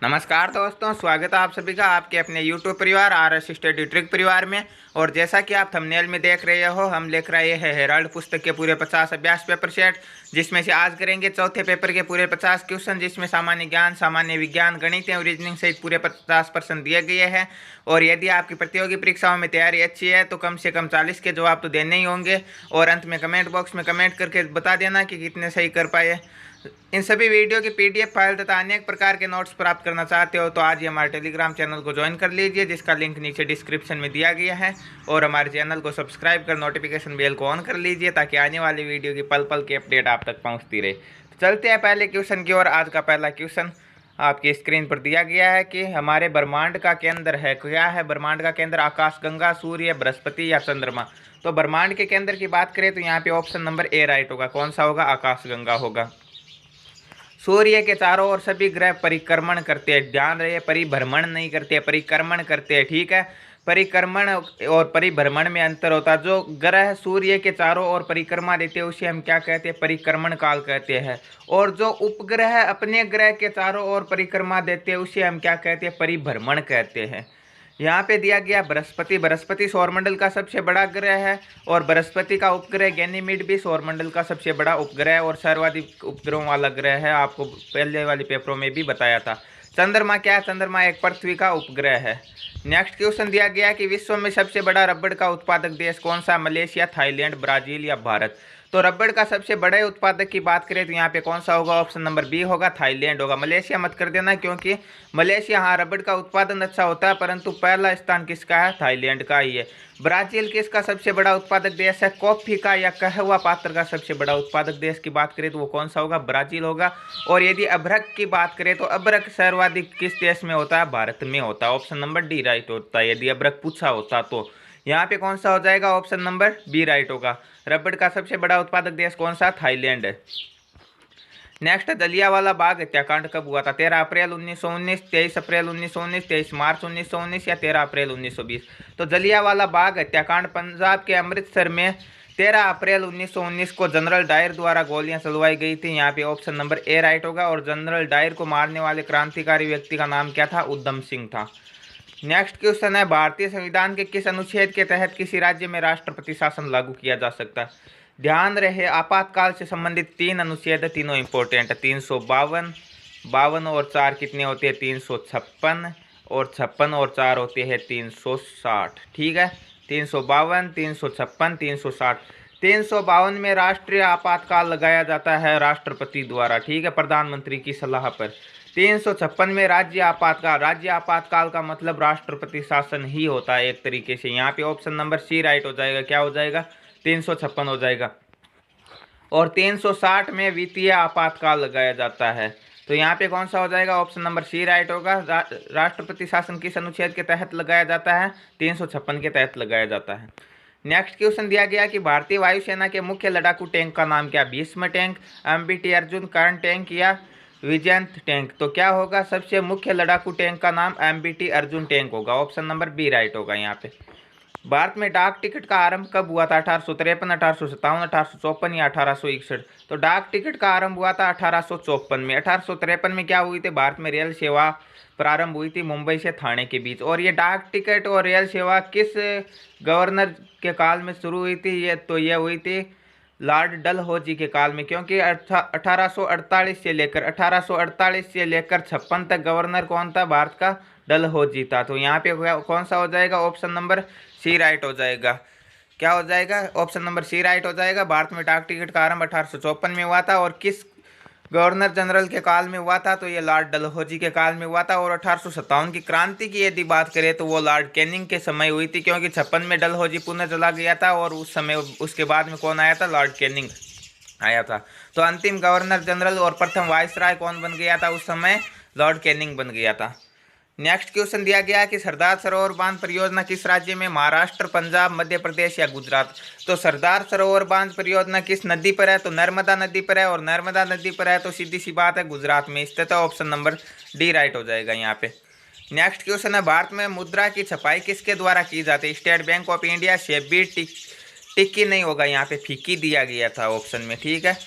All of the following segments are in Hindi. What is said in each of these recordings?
नमस्कार दोस्तों, स्वागत है आप सभी का आपके अपने YouTube परिवार RS स्टडी ट्रिक परिवार में। और जैसा कि आप थंबनेल में देख रहे हो, हम लिख रहे हैं हेराल्ड पुस्तक के पूरे 50 अभ्यास पेपर सेट, जिसमें से आज करेंगे चौथे पेपर के पूरे 50 क्वेश्चन, जिसमें सामान्य ज्ञान, सामान्य विज्ञान, गणित और रीजनिंग सहित पूरे 50% दिए गए हैं। और यदि आपकी प्रतियोगी परीक्षाओं में तैयारी अच्छी है तो कम से कम 40 के जवाब तो देने ही होंगे। और अंत में कमेंट बॉक्स में कमेंट करके बता देना कि कितने सही कर पाए। इन सभी वीडियो की PDF फाइल तथा अनेक प्रकार के नोट्स प्राप्त करना चाहते हो तो आज ही हमारे टेलीग्राम चैनल को ज्वाइन कर लीजिए, जिसका लिंक नीचे डिस्क्रिप्शन में दिया गया है। और हमारे चैनल को सब्सक्राइब कर नोटिफिकेशन बेल को ऑन कर लीजिए, ताकि आने वाली वीडियो की पल पल की अपडेट आप तक पहुंचती रहे। तो चलते हैं पहले क्वेश्चन की ओर। आज का पहला क्वेश्चन आपकी स्क्रीन पर दिया गया है कि हमारे ब्रह्मांड का केंद्र है, क्या है ब्रह्मांड का केंद्र? आकाशगंगा, सूर्य, बृहस्पति या चंद्रमा? तो ब्रह्मांड के केंद्र की बात करें तो यहाँ पे ऑप्शन नंबर ए राइट होगा। कौन सा होगा? आकाशगंगा होगा। सूर्य के चारों ओर सभी ग्रह परिक्रमण करते हैं। ध्यान रहे, परिभ्रमण नहीं करते, परिक्रमण करते हैं, ठीक है। परिक्रमण और परिभ्रमण में अंतर होता है। जो ग्रह सूर्य के चारों ओर परिक्रमा देते हैं उसे हम क्या कहते हैं? परिक्रमण काल कहते हैं। और जो उपग्रह अपने ग्रह के चारों ओर परिक्रमा देते हैं उसे हम क्या कहते हैं? परिभ्रमण कहते हैं। यहाँ पे दिया गया बृहस्पति। बृहस्पति सौरमंडल का सबसे बड़ा ग्रह है और बृहस्पति का उपग्रह गैनीमीड भी सौरमंडल का सबसे बड़ा उपग्रह है और सर्वाधिक उपग्रहों वाला ग्रह है। आपको पहले वाले पेपरों में भी बताया था। चंद्रमा क्या है? चंद्रमा एक पृथ्वी का उपग्रह है। नेक्स्ट क्वेश्चन दिया गया कि विश्व में सबसे बड़ा रबड़ का उत्पादक देश कौन सा? मलेशिया, थाईलैंड, ब्राजील या भारत? तो रबड़ का सबसे बड़े उत्पादक की बात करें तो यहाँ पे कौन सा होगा? ऑप्शन नंबर बी होगा, थाईलैंड होगा। मलेशिया मत कर देना, क्योंकि मलेशिया हाँ रबड़ का उत्पादन अच्छा होता है, परंतु पहला स्थान किसका है? थाईलैंड का ही है। ब्राजील किसका सबसे बड़ा उत्पादक देश है? कॉफी का या कहवा पात्र का सबसे बड़ा उत्पादक देश की बात करें तो वो कौन सा होगा? ब्राजील होगा। और यदि अभ्रक की बात करें तो अभ्रक सर्वाधिक किस देश में होता है? भारत में होता है। ऑप्शन नंबर डी राइट होता है यदि अभ्रक पूछा होता तो। यहाँ पे कौन सा हो जाएगा? ऑप्शन नंबर बी राइट होगा। रबड़ का सबसे बड़ा उत्पादक देश कौन सा? थाईलैंड है। नेक्स्ट, जलियांवाला बाग हत्याकांड कब हुआ था? 13 अप्रैल 1919, 23 अप्रैल 1919, 23 मार्च 1919 या 13 अप्रैल 1920? तो जलियांवाला बाग हत्याकांड पंजाब के अमृतसर में 13 अप्रैल 1919 को जनरल डायर द्वारा गोलियां चलवाई गई थी। यहाँ पे ऑप्शन नंबर ए राइट होगा। और जनरल डायर को मारने वाले क्रांतिकारी व्यक्ति का नाम क्या था? उधम सिंह था। नेक्स्ट क्वेश्चन है, भारतीय संविधान के किस अनुच्छेद के तहत किसी राज्य में राष्ट्रपति शासन लागू किया जा सकता है? ध्यान रहे, आपातकाल से संबंधित 3 अनुच्छेद है, तीनों इंपॉर्टेंट है। 352, 52 और 4 कितने होते हैं? 356, और 56 और 4 होते हैं 360, ठीक है। 352, 356, 360। 352 में राष्ट्रीय आपातकाल लगाया जाता है राष्ट्रपति द्वारा, ठीक है, प्रधानमंत्री की सलाह पर। 356 में राज्य आपातकाल। राज्य आपातकाल का मतलब राष्ट्रपति शासन ही होता है एक तरीके से। यहाँ पे ऑप्शन नंबर सी राइट हो जाएगा। क्या हो जाएगा? 356 हो जाएगा। और 360 में वित्तीय आपातकाल लगाया जाता है। तो यहाँ पे कौन सा हो जाएगा? ऑप्शन नंबर सी राइट होगा। राष्ट्रपति शासन किस अनुच्छेद के तहत लगाया जाता है? 356 के तहत लगाया जाता है। नेक्स्ट क्वेश्चन दिया गया कि भारतीय वायुसेना के मुख्य लड़ाकू टैंक का नाम क्या? भीष्म टैंक, MBT अर्जुन, कर्ण टैंक या विजयंत टैंक? तो क्या होगा? सबसे मुख्य लड़ाकू टैंक का नाम MBT अर्जुन टैंक होगा। ऑप्शन नंबर बी राइट होगा। यहाँ पे भारत में डाक टिकट का आरंभ कब हुआ था? 1853, 1857, 1854 या 1861? तो डाक टिकट का आरंभ हुआ था 1854 में। 1853 में क्या हुई थी? भारत में रेल सेवा प्रारंभ हुई थी मुंबई से थाने के बीच। और ये डाक टिकट और रेल सेवा किस गवर्नर के काल में शुरू हुई थी? ये हुई थी लॉर्ड डलहौजी के काल में, क्योंकि 1848 से लेकर 56 तक गवर्नर कौन था भारत का? डलहौजी था। तो यहाँ पे कौन सा हो जाएगा? ऑप्शन नंबर सी राइट हो जाएगा। क्या हो जाएगा? ऑप्शन नंबर सी राइट हो जाएगा। भारत में डाक टिकट का आरंभ 1854 में हुआ था। और किस गवर्नर जनरल के काल में हुआ था? तो ये लॉर्ड डलहौजी के काल में हुआ था। और 1857 की क्रांति की यदि बात करें तो वो लॉर्ड कैनिंग के समय हुई थी, क्योंकि 56 में डलहौजी पुनः चला गया था और उस समय उसके बाद में कौन आया था? लॉर्ड कैनिंग आया था। तो अंतिम गवर्नर जनरल और प्रथम वायसराय कौन बन गया था उस समय? लॉर्ड कैनिंग बन गया था। नेक्स्ट क्वेश्चन दिया गया कि सरदार सरोवर बांध परियोजना किस राज्य में? महाराष्ट्र, पंजाब, मध्य प्रदेश या गुजरात? तो सरदार सरोवर बांध परियोजना किस नदी पर है? तो नर्मदा नदी पर है। और नर्मदा नदी पर है तो सीधी सी बात है गुजरात में स्थित है। ऑप्शन नंबर डी राइट हो जाएगा यहाँ पे। नेक्स्ट क्वेश्चन है, भारत में मुद्रा की छपाई किसके द्वारा की जाती है? State Bank of India, SEBI, टिक्की नहीं होगा यहाँ पे, फीकी दिया गया था ऑप्शन में, ठीक है।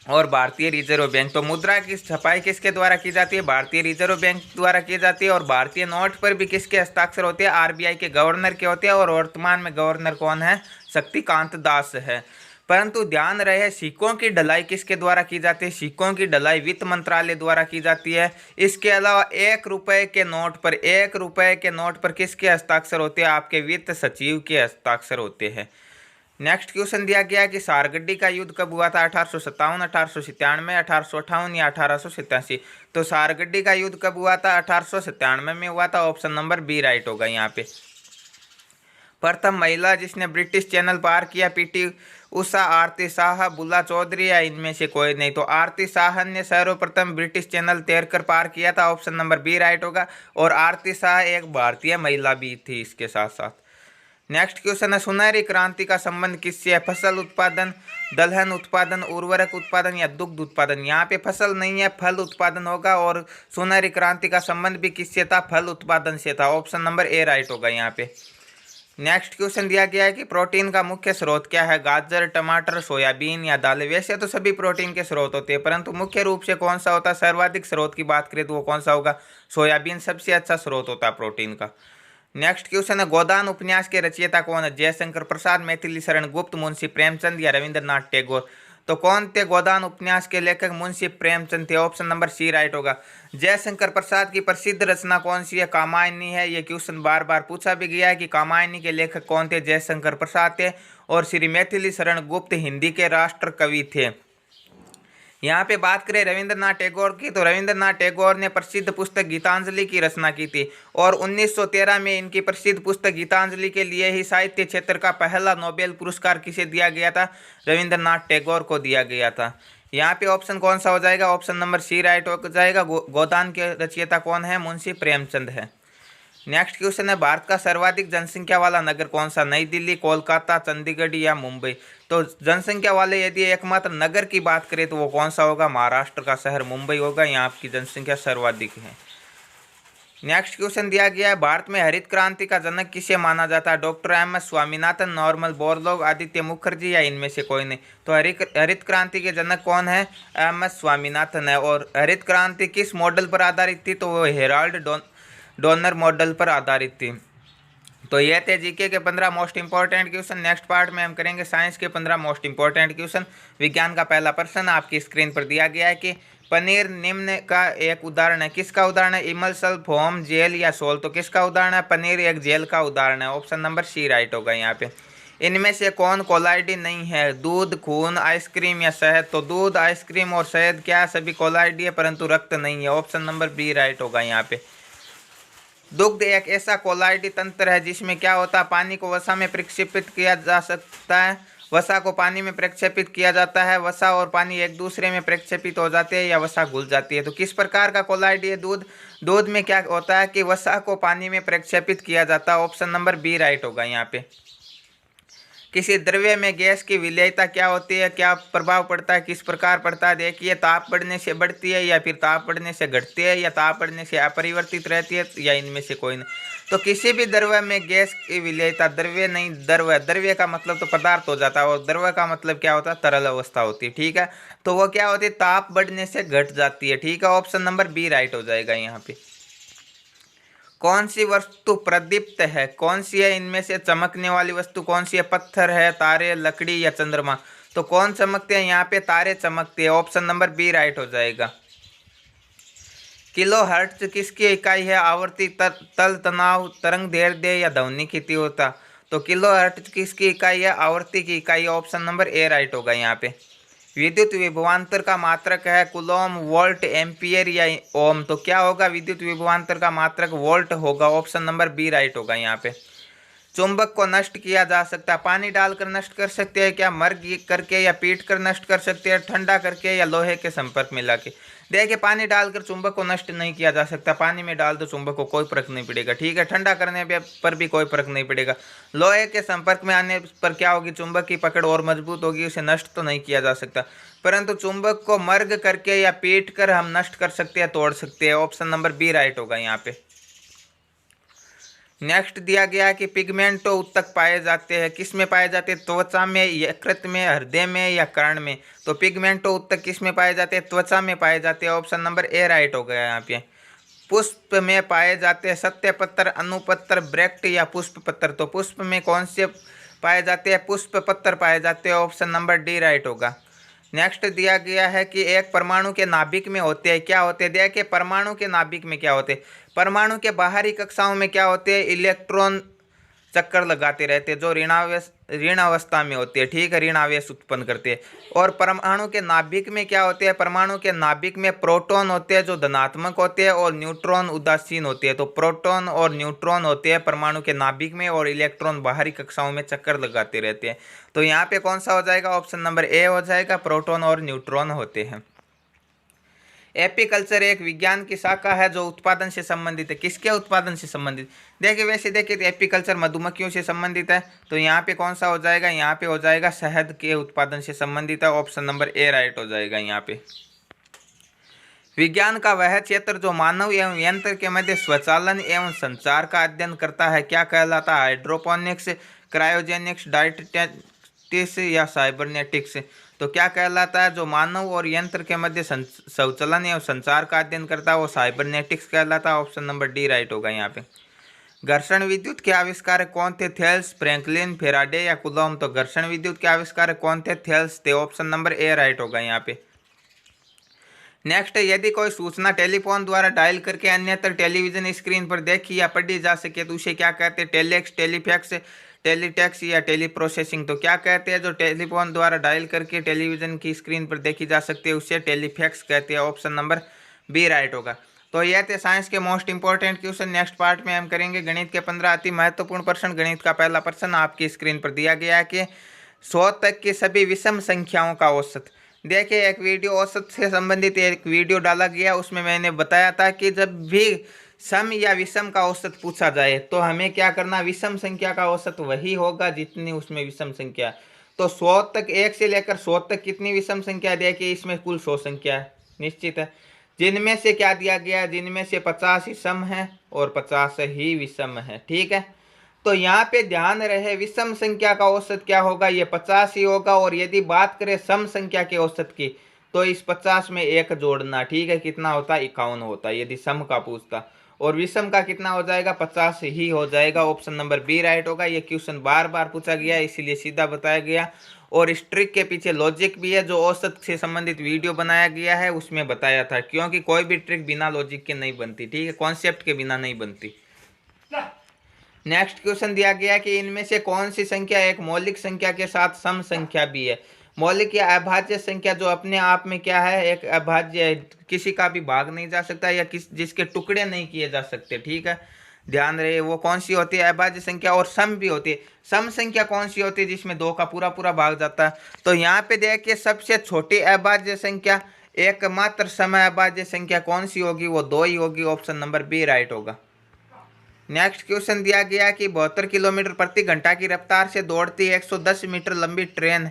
और भारतीय रिजर्व बैंक। तो मुद्रा की छपाई किसके द्वारा की जाती है? भारतीय रिजर्व बैंक द्वारा की जाती है। और भारतीय नोट पर भी किसके हस्ताक्षर होते हैं? आरबीआई के गवर्नर के होते हैं। और वर्तमान में गवर्नर कौन है? शक्तिकांत दास है। परंतु ध्यान रहे, सिक्कों की ढलाई किसके द्वारा की जाती है? सिक्कों की ढलाई वित्त मंत्रालय द्वारा की जाती है। इसके अलावा 1 रुपए के नोट पर 1 रुपए के नोट पर किसके हस्ताक्षर होते हैं? आपके वित्त सचिव के हस्ताक्षर होते हैं। नेक्स्ट क्वेश्चन दिया गया कि सारगड्डी का युद्ध कब हुआ था? 1857, 1897, 1858 या 1887। तो सारगड्डी का युद्ध कब हुआ था? 1897 में हुआ था। ऑप्शन नंबर बी राइट होगा यहाँ पे। प्रथम महिला जिसने ब्रिटिश चैनल पार किया? पीटी उषा, आरती शाह, बुला चौधरी या इनमें से कोई नहीं। तो आरती शाह ने सर्वप्रथम ब्रिटिश चैनल तैरकर पार किया था। ऑप्शन नंबर बी राइट होगा। और आरती शाह एक भारतीय महिला भी थी इसके साथ साथ। नेक्स्ट क्वेश्चन है, सुनहरी क्रांति का संबंध किससे है? फसल उत्पादन, दलहन उत्पादन, उर्वरक उत्पादन या दुग्ध उत्पादन। यहाँ पे फसल नहीं है, फल उत्पादन होगा। और सुनहरी क्रांति का संबंध भी किससे था? फल उत्पादन से था। ऑप्शन नंबर ए राइट होगा यहाँ पे। नेक्स्ट क्वेश्चन दिया गया है कि प्रोटीन का मुख्य स्रोत क्या है? गाजर, टमाटर, सोयाबीन या दालें। वैसे तो सभी प्रोटीन के स्रोत होते हैं, परंतु मुख्य रूप से कौन सा होता है? सर्वाधिक स्रोत की बात करें तो वो कौन सा होगा? सोयाबीन सबसे अच्छा स्रोत होता है प्रोटीन का। नेक्स्ट क्वेश्चन है, गोदान उपन्यास के रचयिता कौन है? जयशंकर प्रसाद, मैथिली शरण गुप्त, मुंशी प्रेमचंद या रविंद्रनाथ टैगोर। तो कौन थे गोदान उपन्यास के लेखक? मुंशी प्रेमचंद थे। ऑप्शन नंबर सी राइट होगा। जयशंकर प्रसाद की प्रसिद्ध रचना कौन सी है? कामायनी है। ये क्वेश्चन बार बार पूछा भी गया है कि कामायनी के लेखक कौन थे? जयशंकर प्रसाद थे। और श्री मैथिली शरण गुप्त हिंदी के राष्ट्र कवि थे। यहाँ पे बात करें रविंद्रनाथ टैगोर की, तो रविंद्रनाथ टैगोर ने प्रसिद्ध पुस्तक गीतांजलि की रचना की थी। और 1913 में इनकी प्रसिद्ध पुस्तक गीतांजलि के लिए ही साहित्य क्षेत्र का पहला नोबेल पुरस्कार किसे दिया गया था? रविंद्रनाथ टैगोर को दिया गया था। यहाँ पे ऑप्शन कौन सा हो जाएगा? ऑप्शन नंबर सी राइट हो जाएगा। गोदान के रचयिता कौन है? मुंशी प्रेमचंद है। नेक्स्ट क्वेश्चन है, भारत का सर्वाधिक जनसंख्या वाला नगर कौन सा? नई दिल्ली, कोलकाता, चंडीगढ़ या मुंबई। तो जनसंख्या वाले यदि एकमात्र नगर की बात करें तो वो कौन सा होगा? महाराष्ट्र का शहर मुंबई होगा। यहाँ आपकी जनसंख्या सर्वाधिक है। नेक्स्ट क्वेश्चन दिया गया है, भारत में हरित क्रांति का जनक किसे माना जाता है? Doctor M S Swaminathan, Norman Borlaug, Aditya Mukherjee या इनमें से कोई नहीं। तो हरित क्रांति के जनक कौन है? एम एस स्वामीनाथन है। और हरित क्रांति किस मॉडल पर आधारित थी? तो वो हेराल्ड डोनर मॉडल पर आधारित थी। तो ये थे जीके के 15 most important question. Next part में हम करेंगे साइंस के 15 मोस्ट इंपॉर्टेंट क्वेश्चन। विज्ञान का पहला प्रश्न आपकी स्क्रीन पर दिया गया है कि पनीर निम्न का एक उदाहरण है। किसका उदाहरण है? इमल्सल, फोम, जेल या सोल। तो किसका उदाहरण है? पनीर एक जेल का उदाहरण है। ऑप्शन नंबर सी राइट होगा यहाँ पे। इनमें से कौन कोलाइडी नहीं है? दूध, खून, आइसक्रीम या शहद। तो दूध, आइसक्रीम और शहद क्या सभी कोलाइडी है, परंतु रक्त नहीं है। ऑप्शन नंबर बी राइट होगा यहाँ पे। दुग्ध एक ऐसा कोलाइडी तंत्र है जिसमें क्या होता है? पानी को वसा में प्रक्षेपित किया जा सकता है, वसा को पानी में प्रक्षेपित किया जाता है, वसा और पानी एक दूसरे में प्रक्षेपित हो जाते हैं या वसा घुल जाती है। तो किस प्रकार का कोलाइडी है दूध? दूध में क्या होता है कि वसा को पानी में प्रक्षेपित किया जाता है। ऑप्शन नंबर बी राइट होगा यहाँ पे। किसी द्रव्य में गैस की विलेयता क्या होती है? क्या प्रभाव पड़ता है? किस प्रकार पड़ता है? देखिए, ताप बढ़ने से बढ़ती है या फिर ताप बढ़ने से घटती है या ताप बढ़ने से अपरिवर्तित रहती है या इनमें से कोई नहीं। तो किसी भी द्रव्य में गैस की विलेयता, द्रव्य नहीं द्रव्य, द्रव्य का मतलब तो पदार्थ हो जाता है और द्रव्य का मतलब क्या होता है? तरल अवस्था होती है। ठीक है, तो वो क्या होती है? ताप बढ़ने से घट जाती है। ठीक है, ऑप्शन नंबर बी राइट हो जाएगा यहाँ पे। कौन सी वस्तु प्रदीप्त है? कौन सी है इनमें से चमकने वाली वस्तु? कौन सी है? पत्थर है, तारे, लकड़ी या चंद्रमा। तो कौन चमकते हैं यहाँ पे? तारे चमकते हैं। ऑप्शन नंबर बी राइट हो जाएगा। किलो हर्ट्ज किसकी इकाई है? आवर्ती, तल, तनाव, तरंग दैर्ध्य या ध्वनि की तीव्रता। तो किलो हर्ट्ज किसकी इकाई है? आवर्ती की इकाई। ऑप्शन नंबर ए राइट होगा यहाँ पे। विद्युत विभवांतर का मात्रक है कूलोम, वोल्ट, एम्पियर या ओम। तो क्या होगा? विद्युत विभवांतर का मात्रक वोल्ट होगा। ऑप्शन नंबर बी राइट होगा यहाँ पे। चुंबक को नष्ट किया जा सकता है, पानी डालकर नष्ट कर सकते हैं क्या? मर्ग करके या पीट कर नष्ट कर सकते हैं, ठंडा करके या लोहे के संपर्क में लाके। देखिए, पानी डालकर चुंबक को नष्ट नहीं किया जा सकता। पानी में डाल दो चुंबक को कोई फर्क नहीं पड़ेगा। ठीक है, ठंडा करने पर भी कोई फर्क नहीं पड़ेगा। लोहे के संपर्क में आने पर क्या होगी? चुंबक की पकड़ और मजबूत होगी, उसे नष्ट तो नहीं किया जा सकता। परंतु चुंबक को मर्ग करके या पीट कर हम नष्ट कर सकते हैं, तोड़ सकते हैं। ऑप्शन नंबर बी राइट होगा यहाँ पे। नेक्स्ट दिया गया है कि पिगमेंटो उत्तक पाए जाते हैं, किस में पाए जाते हैं? त्वचा में, यकृत में, हृदय में या कर्ण में? तो पिगमेंटो उत्तक किस में पाए जाते हैं? त्वचा में पाए जाते हैं। ऑप्शन नंबर ए राइट हो गया यहाँ पे। पुष्प में पाए जाते हैं सत्य पत्र, अनुपत्र, ब्रैक्ट या पुष्प पत्र? तो पुष्प में कौन से पाए जाते हैं? पुष्प पत्र पाए जाते हैं। ऑप्शन नंबर डी राइट होगा। नेक्स्ट दिया गया है कि एक परमाणु के नाभिक में होते हैं, क्या होते हैं? देखिए परमाणु के नाभिक में क्या होते हैं? परमाणु के बाहरी कक्षाओं में क्या होते हैं? इलेक्ट्रॉन चक्कर लगाते रहते हैं, जो ऋण अवस्था में होती है, ठीक है, ऋण आवेश उत्पन्न करते हैं। और परमाणु के नाभिक में क्या होते हैं? परमाणु के नाभिक में प्रोटॉन होते हैं जो धनात्मक होते हैं और न्यूट्रॉन उदासीन होते हैं। तो प्रोटॉन और न्यूट्रॉन होते हैं परमाणु के नाभिक में और इलेक्ट्रॉन बाहरी कक्षाओं में चक्कर लगाते रहते हैं। तो यहाँ पे कौन सा हो जाएगा? ऑप्शन नंबर ए हो जाएगा, प्रोटॉन और न्यूट्रॉन होते हैं। एपीकल्चर एक विज्ञान की शाखा है जो उत्पादन से संबंधित है। किसके उत्पादन से संबंधित? देखिए वैसे देखिए तो एपीकल्चर मधुमक्खियों से संबंधित है, तो यहाँ पे कौन सा हो जाएगा? यहाँ पे हो जाएगा शहद के उत्पादन से संबंधित है। ऑप्शन नंबर ए राइट हो जाएगा यहाँ पे। विज्ञान का वह क्षेत्र जो मानव एवं यंत्र के मध्य स्वचालन एवं संचार का अध्ययन करता है क्या कहलाता है? हाइड्रोपोनिक्स, क्रायोजेनिक्स, डायनेटिक्स या साइबरनेटिक्स? तो क्या कहलाता है? जो मानव और यंत्र के मध्य स्वचालन एवं संचार का अध्ययन करता है वो साइबरनेटिक्स कहलाता है। ऑप्शन नंबर डी राइट होगा यहाँ पे। घर्षण विद्युत के आविष्कारक कौन थे? थेल्स, फ्रैंकलिन, फेराडे या कूलॉम? तो घर्षण विद्युत के आविष्कारक कौन थे? थेल्स थे। ऑप्शन नंबर ए राइट होगा यहाँ पे। नेक्स्ट, यदि कोई सूचना टेलीफोन द्वारा डायल करके अन्यत्र टेलीविजन स्क्रीन पर देखी या पढ़ी जा सके तो उसे क्या कहते हैं? टेलीक्स, टेलीफैक्स, टेलीटेक्स या टेलीप्रोसेसिंग? तो क्या कहते हैं? जो टेलीफोन द्वारा डायल करके टेलीविजन की स्क्रीन पर देखी जा सकती है उसे टेलीफैक्स कहते हैं। ऑप्शन नंबर बी राइट होगा। तो यह थे साइंस के most important question. Next part में हम करेंगे गणित के 15 अति महत्वपूर्ण प्रश्न। गणित का पहला प्रश्न आपकी स्क्रीन पर दिया गया है कि 100 तक की सभी विषम संख्याओं का औसत। देखिए एक वीडियो औसत से संबंधित एक वीडियो डाला गया, उसमें मैंने बताया था कि जब भी सम या विषम का औसत पूछा जाए तो हमें क्या करना? विषम संख्या का औसत वही होगा जितनी उसमें विषम संख्या। तो 100 तक, 1 से लेकर 100 तक कितनी विषम संख्या? देखिए इसमें कुल 100 संख्या है निश्चित है, जिनमें से क्या दिया गया? जिनमें से 50 ही सम है और 50 ही विषम है, ठीक है। तो यहाँ पे ध्यान रहे विषम संख्या का औसत क्या होगा? ये 50 ही होगा। और यदि बात करें सम संख्या के औसत की तो इस 50 में एक जोड़ना, ठीक है, कितना होता है? 51 होता है यदि सम का पूछता। और विषम का कितना हो जाएगा? 50 ही हो जाएगा। ऑप्शन नंबर बी राइट होगा। ये क्वेश्चन बार बार पूछा गया इसीलिए सीधा बताया गया। और इस ट्रिक के पीछे लॉजिक भी है जो औसत से संबंधित वीडियो बनाया गया है उसमें बताया था, क्योंकि कोई भी ट्रिक बिना लॉजिक के नहीं बनती, ठीक है, कॉन्सेप्ट के बिना नहीं बनती। नेक्स्ट क्वेश्चन दिया गया कि इनमें से कौन सी संख्या एक मौलिक संख्या के साथ सम संख्या भी है? मौलिक या अभाज्य संख्या जो अपने आप में क्या है? एक अभाज्य है, किसी का भी भाग नहीं जा सकता या जिसके टुकड़े नहीं किए जा सकते, ठीक है, ध्यान रहे वो कौन सी होती है? अभाज्य संख्या। और सम भी होती है। सम संख्या कौन सी होती है? जिसमें 2 का पूरा पूरा भाग जाता है। तो यहाँ पे देखिए सबसे छोटी अभाज्य संख्या, एकमात्र सम अभाज्य संख्या कौन सी होगी? वो 2 ही होगी। ऑप्शन नंबर बी राइट होगा। नेक्स्ट क्वेश्चन दिया गया कि 72 किलोमीटर प्रति घंटा की रफ्तार से दौड़ती 110 मीटर लंबी ट्रेन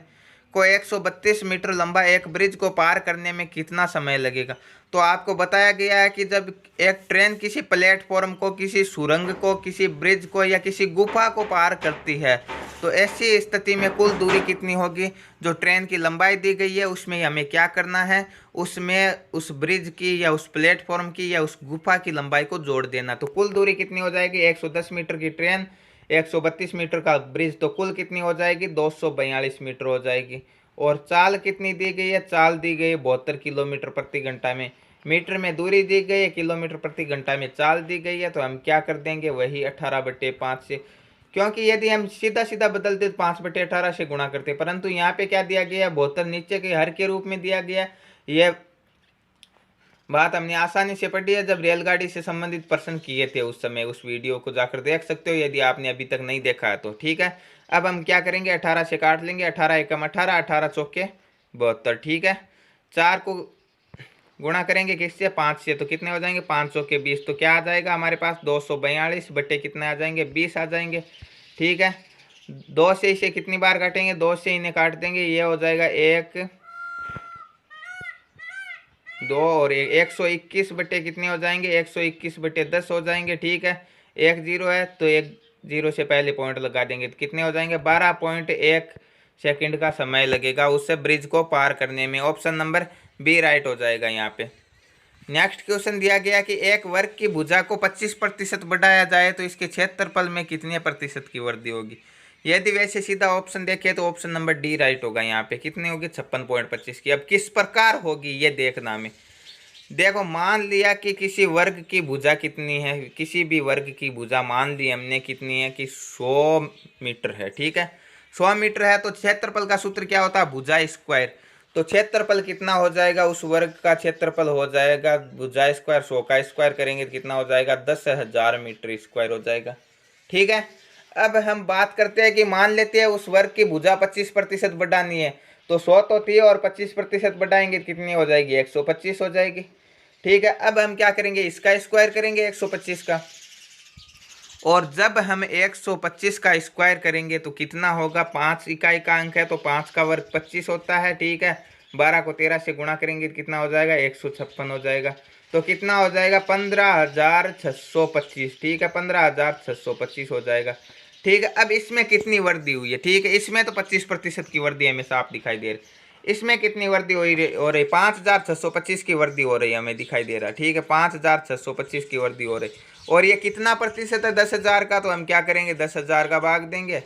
को 132 मीटर लंबा एक ब्रिज को पार करने में कितना समय लगेगा? तो आपको बताया गया है कि जब एक ट्रेन किसी प्लेटफॉर्म को, किसी सुरंग को, किसी ब्रिज को या किसी गुफा को पार करती है तो ऐसी स्थिति में कुल दूरी कितनी होगी? जो ट्रेन की लंबाई दी गई है उसमें हमें क्या करना है? उसमें उस ब्रिज की या उस प्लेटफॉर्म की या उस गुफा की लंबाई को जोड़ देना। तो कुल दूरी कितनी हो जाएगी? 110 मीटर की ट्रेन, 132 मीटर का ब्रिज, तो कुल कितनी हो जाएगी? 242 मीटर हो जाएगी। और चाल कितनी दी गई है? चाल दी गई है 72 किलोमीटर प्रति घंटा में। मीटर में दूरी दी गई है, किलोमीटर प्रति घंटा में चाल दी गई है, तो हम क्या कर देंगे? वही 18/5 से, क्योंकि यदि हम सीधा सीधा बदलते तो 5/18 से गुणा करते, परंतु यहाँ पे क्या दिया गया है? 72 नीचे के हर के रूप में दिया गया। ये बात हमने आसानी से पढ़ी है जब रेलगाड़ी से संबंधित प्रश्न किए थे उस समय। उस वीडियो को जाकर देख सकते हो यदि आपने अभी तक नहीं देखा है तो, ठीक है। अब हम क्या करेंगे? 18 से काट लेंगे। 18 एकम 18, 18 चौके 72, ठीक है। 4 को गुणा करेंगे किससे? 5 से, तो कितने हो जाएंगे? 5 चौके 20, तो क्या आ जाएगा हमारे पास? 242 बटे कितने आ जाएंगे? 20 आ जाएंगे, ठीक है। 2 से इसे कितनी बार काटेंगे? 2 से इन्हें काट देंगे, ये हो जाएगा 1, 2 और 121 बटे कितने हो जाएंगे? 121/10 हो जाएंगे, ठीक है। एक जीरो है तो एक जीरो से पहले पॉइंट लगा देंगे तो कितने हो जाएंगे, 12.1 सेकंड का समय लगेगा उससे ब्रिज को पार करने में। ऑप्शन नंबर बी राइट हो जाएगा यहाँ पे। नेक्स्ट क्वेश्चन दिया गया कि एक वर्ग की भुजा को 25% बढ़ाया जाए तो इसके क्षेत्रफल में कितने प्रतिशत की वृद्धि होगी। यदि वैसे सीधा ऑप्शन देखें तो ऑप्शन नंबर डी राइट होगा यहाँ पे। कितनी होगी, 56.25 की। अब किस प्रकार होगी ये देखना हमें। देखो मान लिया कि किसी वर्ग की भुजा कितनी है, किसी भी वर्ग की भुजा मान ली हमने कितनी है कि 100 मीटर है, ठीक है। 100 मीटर है तो क्षेत्रफल का सूत्र क्या होता है, भुजा स्क्वायर। तो क्षेत्रफल कितना हो जाएगा, उस वर्ग का क्षेत्रफल हो जाएगा भुजा स्क्वायर, 100 का स्क्वायर करेंगे तो कितना हो जाएगा, 10,000 मीटर स्क्वायर हो जाएगा, ठीक है। अब हम बात करते हैं कि मान लेते हैं उस वर्ग की भुजा 25% बढ़ानी है तो 100 तो थी और 25% बढ़ाएंगे तो कितनी हो जाएगी, 125 हो जाएगी, ठीक है। अब हम क्या करेंगे, इसका स्क्वायर करेंगे 125 का, और जब हम 125 का स्क्वायर करेंगे तो कितना होगा, 5 इकाई का अंक है तो 5 का वर्ग 25 होता है, ठीक है। 12 को 13 से गुणा करेंगे तो कितना हो जाएगा, 156 हो जाएगा। तो कितना हो जाएगा, 15,625, ठीक है, 15,625 हो जाएगा, ठीक है। अब इसमें कितनी वृद्धि हुई है, ठीक है, इसमें तो 25% की वृद्धि हमें साफ दिखाई दे रही। इसमें कितनी वृद्धि हो रही 5,625 की वृद्धि हो रही है, हमें दिखाई दे रहा है, ठीक है, 5,625 की वृद्धि हो रही। और ये कितना प्रतिशत है 10,000 का, तो हम क्या करेंगे 10,000 का भाग देंगे,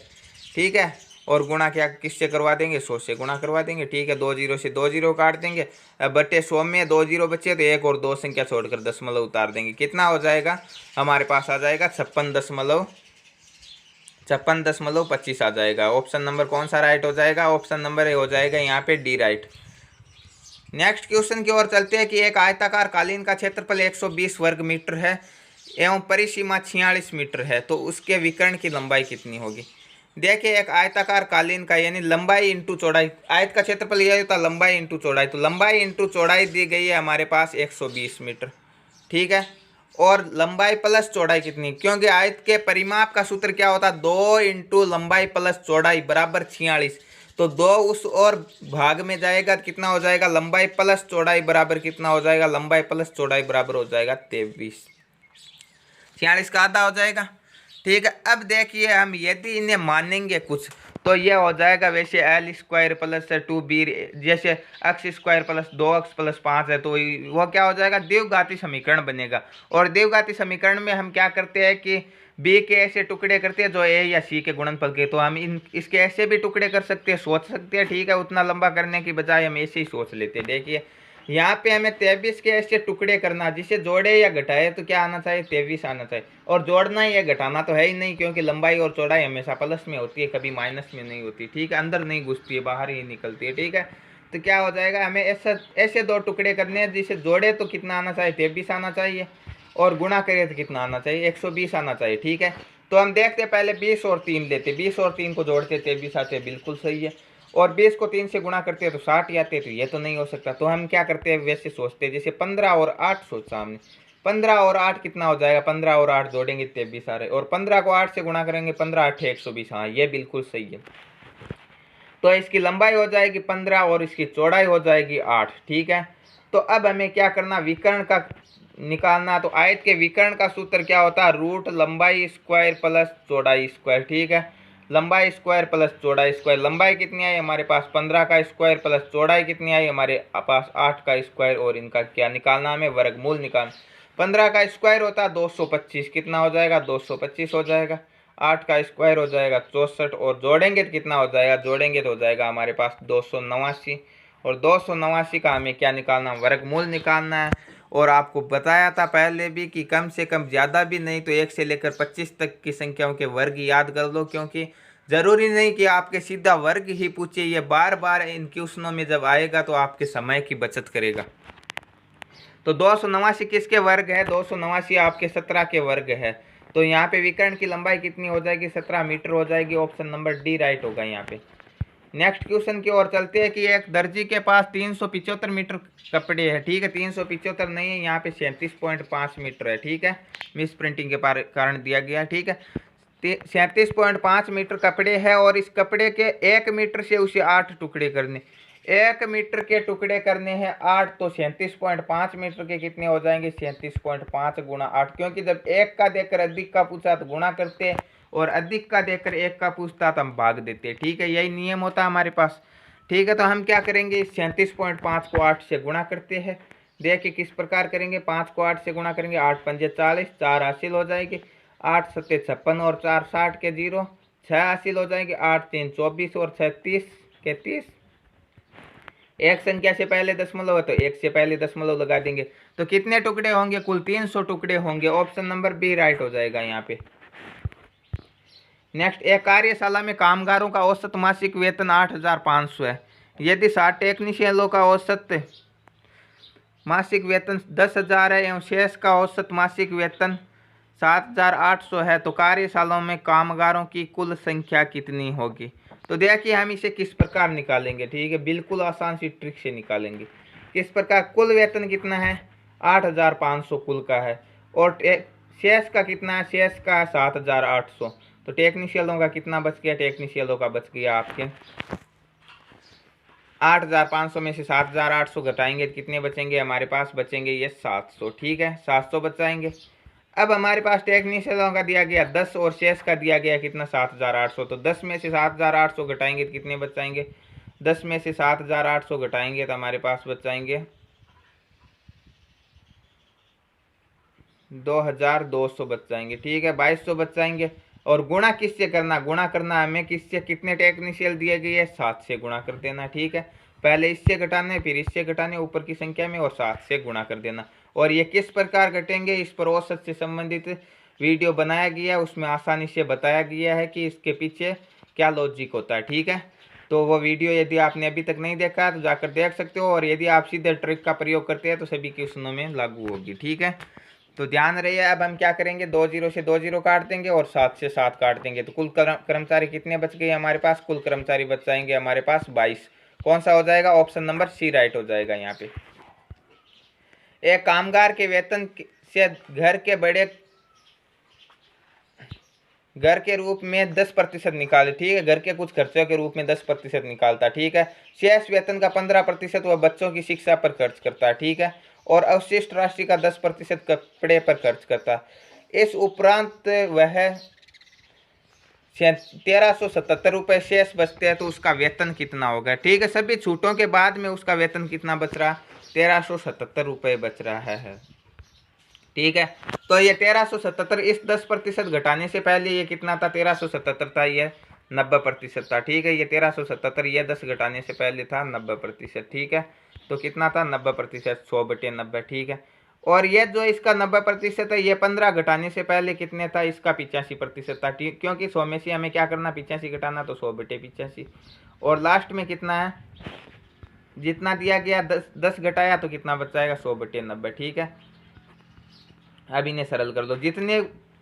ठीक है, और गुणा क्या किससे करवा देंगे, 100 से गुणा करवा देंगे, ठीक है। 2 जीरो से 2 जीरो काट देंगे, अब बटे 100 में 2 जीरो बचे तो एक और 2 संख्या छोड़कर दशमलव उतार देंगे, कितना हो जाएगा, हमारे पास आ जाएगा 56.25 आ जाएगा। ऑप्शन नंबर कौन सा राइट हो जाएगा, ऑप्शन नंबर ए हो जाएगा यहाँ पे, डी राइट। नेक्स्ट क्वेश्चन की ओर चलते हैं कि एक आयताकार कालीन का क्षेत्रफल 120 वर्ग मीटर है एवं परिसीमा 46 मीटर है तो उसके विकर्ण की लंबाई कितनी होगी। देखिए एक आयताकार कालीन का यानी लंबाई इंटू चौड़ाई, आयत का क्षेत्रफल यह होता है लंबाई इंटू चौड़ाई, तो लंबाई इंटू चौड़ाई दी गई है हमारे पास 120 मीटर, ठीक है। और लंबाई प्लस चौड़ाई कितनी, क्योंकि आयत के परिमाप का सूत्र क्या होता है, 2 इंटू लंबाई प्लस चौड़ाई बराबर 46, तो 2 उस और भाग में जाएगा कितना हो जाएगा, लंबाई प्लस चौड़ाई बराबर कितना हो जाएगा, लंबाई प्लस चौड़ाई बराबर हो जाएगा 23, 46 का आधा हो जाएगा, ठीक है। अब देखिए हम यदि इन्हें मानेंगे कुछ तो यह हो जाएगा वैसे एल स्क्वायर प्लस 2b, जैसे x square plus 2x plus 5 है तो वह क्या हो जाएगा, द्विघाती समीकरण बनेगा। और द्विघाती समीकरण में हम क्या करते हैं कि b के ऐसे टुकड़े करते हैं जो a या c के गुणनफल के, तो हम इसके ऐसे भी टुकड़े कर सकते हैं, सोच सकते हैं, ठीक है। उतना लंबा करने की बजाय हम ऐसे ही सोच लेते हैं। देखिए यहाँ पे हमें 23 के ऐसे टुकड़े करना, जिसे जोड़े या घटाए तो क्या आना चाहिए, 23 आना चाहिए। और जोड़ना या घटाना तो है ही नहीं, क्योंकि लंबाई और चौड़ाई हमेशा प्लस में होती है, कभी माइनस में नहीं होती, ठीक है, अंदर नहीं घुसती है, बाहर ही निकलती है, ठीक है। तो क्या हो जाएगा, हमें ऐसे 2 टुकड़े करने हैं, जिसे जोड़े तो कितना आना चाहिए, 23 आना चाहिए, और गुणा करें तो कितना आना चाहिए, 120 आना चाहिए, ठीक है। तो हम देखते हैं पहले 20 और 3 लेते, 20 और 3 को जोड़ते 23 आते, बिल्कुल सही है। और 20 को 3 से गुणा करते हैं तो 60 आते हैं, तो ये तो नहीं हो सकता। तो हम क्या करते हैं, वैसे सोचते हैं जैसे 15 और 8 सोचा हमने, 15 और 8 कितना हो जाएगा, 15 और 8 जोड़ेंगे 23 आ रहे, और 15 को 8 से गुणा करेंगे 15 8 120, हाँ ये बिल्कुल सही है। तो इसकी लंबाई हो जाएगी 15 और इसकी चौड़ाई हो जाएगी 8, ठीक है। तो अब हमें क्या करना, विकर्ण का निकालना। तो आयत के विकर्ण का सूत्र क्या होता है, रूट लंबाई स्क्वायर प्लस चौड़ाई स्क्वायर, ठीक है। लंबाई स्क्वायर प्लस चौड़ाई स्क्वायर, लंबाई कितनी आई हमारे पास 15 का स्क्वायर प्लस चौड़ाई कितनी आई हमारे पास 8 का स्क्वायर, और इनका क्या निकालना, हमें वर्गमूल निकालना। 15 का स्क्वायर होता है 225, कितना हो जाएगा, 225 हो जाएगा। 8 का स्क्वायर हो जाएगा 64, और जोड़ेंगे तो कितना हो जाएगा, जोड़ेंगे तो हो जाएगा हमारे पास 289, और 289 का हमें क्या निकालना, वर्गमूल निकालना है। और आपको बताया था पहले भी कि कम से कम ज़्यादा भी नहीं तो 1 से लेकर 25 तक की संख्याओं के वर्ग याद कर लो, क्योंकि ज़रूरी नहीं कि आपके सीधा वर्ग ही पूछे, ये बार बार इन क्वेश्चनों में जब आएगा तो आपके समय की बचत करेगा। तो 289 किसके वर्ग है, 289 आपके 17 के वर्ग है। तो यहाँ पे विकर्ण की लंबाई कितनी हो जाएगी, 17 मीटर हो जाएगी। ऑप्शन नंबर डी राइट होगा यहाँ पे। नेक्स्ट क्वेश्चन की ओर चलते हैं कि एक दर्जी के पास 375 मीटर कपड़े हैं, ठीक है, 375 नहीं है, यहाँ पे 37.5 मीटर है, ठीक है, मिस प्रिंटिंग के कारण दिया गया, ठीक है। 37.5 मीटर कपड़े है और इस कपड़े के 1 मीटर से उसे 8 टुकड़े करने, 1 मीटर के टुकड़े करने हैं 8, तो 37.5 मीटर के कितने हो जाएंगे, 37.5 गुणा 8, क्योंकि जब एक का देकर अधिक का पूछा तो गुणा करते और अधिक का देकर एक का पूछता तो हम भाग देते। ठीक है, यही नियम होता है हमारे पास। ठीक है, तो हम क्या करेंगे, इस 37.5 को 8 से गुणा करते हैं। देखिए किस प्रकार करेंगे, 5 को 8 से गुणा करेंगे, 8 पंजे 40, 4 हासिल हो जाएगी, 8 सत्ते 56 और 4 60 के 0, 6 हासिल हो जाएंगे, 8 3 24 और 6 30 के 30। एक संख्या से पहले दशमलव है तो एक से पहले दशमलव लगा देंगे, तो कितने टुकड़े होंगे, कुल 300 टुकड़े होंगे। ऑप्शन नंबर बी राइट हो जाएगा यहाँ पे। नेक्स्ट, एक कार्यशाला में कामगारों का औसत मासिक वेतन 8,500 है। यदि 60 टेक्नीशियनों का औसत मासिक वेतन 10,000 है एवं शेष का औसत मासिक वेतन 7,800 है, तो कार्यशालाओं में कामगारों की कुल संख्या कितनी होगी। तो देखिए हम इसे किस प्रकार निकालेंगे। ठीक है, बिल्कुल आसान सी ट्रिक से निकालेंगे। किस प्रकार, कुल वेतन कितना है, 8,500 कुल का है, और शेष का कितना है, शेष का 7,800, तो टेक्नीशियनों का कितना बच गया, टेक्नीशियनों का बच गया आपके 8,500 में से 7,800 घटाएंगे तो कितने बचेंगे, हमारे पास बचेंगे ये 700। ठीक है, 700 बचाएंगे। अब हमारे पास टेक्नीशियनों का दिया गया 10 और शेष का दिया गया कितना, 7,800, तो 10 में से 7,800 घटाएंगे तो कितने बचाएंगे, 10 में से 7,800 घटाएंगे तो हमारे पास बचाएंगे 2,200 बचाएंगे। ठीक है, 2,200 बचाएंगे। और गुणा किससे करना, गुणा करना हमें किससे, कितने टेक्नीशियन दिए गए हैं, 7 से गुणा कर देना। ठीक है, पहले इससे घटाने फिर इससे घटाने ऊपर की संख्या में और 7 से गुणा कर देना। और ये किस प्रकार घटेंगे, इस पर औसत से संबंधित वीडियो बनाया गया है, उसमें आसानी से बताया गया है कि इसके पीछे क्या लॉजिक होता है। ठीक है, तो वो वीडियो यदि आपने अभी तक नहीं देखा तो जाकर देख सकते हो, और यदि आप सीधे ट्रिक का प्रयोग करते हैं तो सभी क्वेश्चनों में लागू होगी। ठीक है, तो ध्यान रहिए। अब हम क्या करेंगे, 2 0 से 2 0 काट देंगे और 7 से 7 काट देंगे, तो कुल कर्मचारी कितने बच गए हमारे पास, कुल कर्मचारी बच जाएंगे हमारे पास 22। कौन सा हो जाएगा, ऑप्शन नंबर सी राइट हो जाएगा यहाँ पे। एक कामगार के वेतन से घर के रूप में 10% निकाले। ठीक है, घर के कुछ खर्चों के रूप में 10% निकालता। ठीक है, शेष वेतन का 15% वह बच्चों की शिक्षा पर खर्च करता है। ठीक है, और अवशिष्ट राशि का 10% कपड़े पर खर्च करता है। इस उपरांत वह 1,377 रुपये शेष बचते हैं, तो उसका वेतन कितना होगा। ठीक है, सभी छूटों के बाद में उसका वेतन कितना बच रहा, 1,377 रुपये बच रहा है। ठीक है, तो ये 1,377 इस 10% घटाने से पहले ये कितना था, 1,377 था, ये 90% था। ठीक है, ये 1,377 ये 10 घटाने से पहले था 90%। ठीक है, तो कितना था, 90%, 100/90। ठीक है, और ये जो इसका 90% है, ये 15 घटाने से पहले कितने था, इसका 85% था। ठीक, क्योंकि 100 में से हमें क्या करना, 85 घटाना, तो 100/85। और लास्ट में कितना है, जितना दिया गया 10 घटाया तो कितना बचाएगा, 100/90। ठीक है, अब इन्हें सरल कर दो, जितने